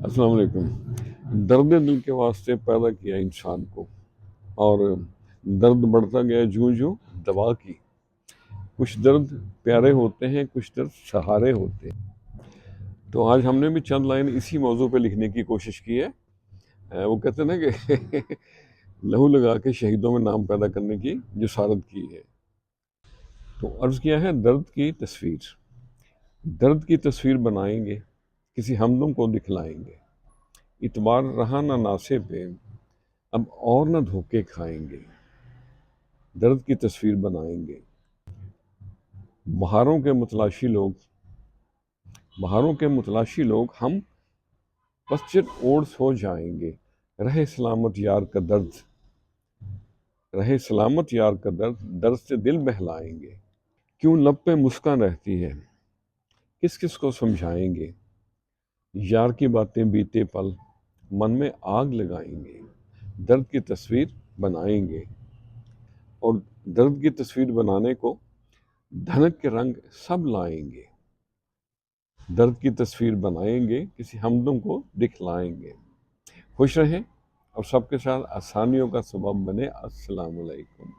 السلام علیکم۔ درد دل کے واسطے پیدا کیا انسان کو، اور درد بڑھتا گیا جوں جوں دوا کی۔ کچھ درد پیارے ہوتے ہیں، کچھ درد سہارے ہوتے ہیں۔ تو آج ہم نے بھی چند لائن اسی موضوع پہ لکھنے کی کوشش کی ہے۔ وہ کہتے ہیں نا کہ لہو لگا کے شہیدوں میں نام پیدا کرنے کی جسارت کی ہے۔ تو عرض کیا ہے، درد کی تصویر، درد کی تصویر بنائیں گے، کسی ہمدم کو دکھلائیں گے۔ اعتبار رہا نہ ناسے پہ، اب اور نہ دھوکے کھائیں گے۔ درد کی تصویر بنائیں گے۔ بہاروں کے متلاشی لوگ ہم پسچر اوڑ سو جائیں گے۔ رہے سلامت یار کا درد، رہے سلامت یار کا درد، درد سے دل بہلائیں گے۔ کیوں لب پہ مسکان رہتی ہے، کس کس کو سمجھائیں گے۔ یار کی باتیں بیتے پل من میں آگ لگائیں گے۔ درد کی تصویر بنائیں گے، اور درد کی تصویر بنانے کو دھنک کے رنگ سب لائیں گے۔ درد کی تصویر بنائیں گے، کسی ہمدم کو دکھلائیں گے۔ خوش رہیں اور سب کے ساتھ آسانیوں کا سبب بنے۔ السلام علیکم۔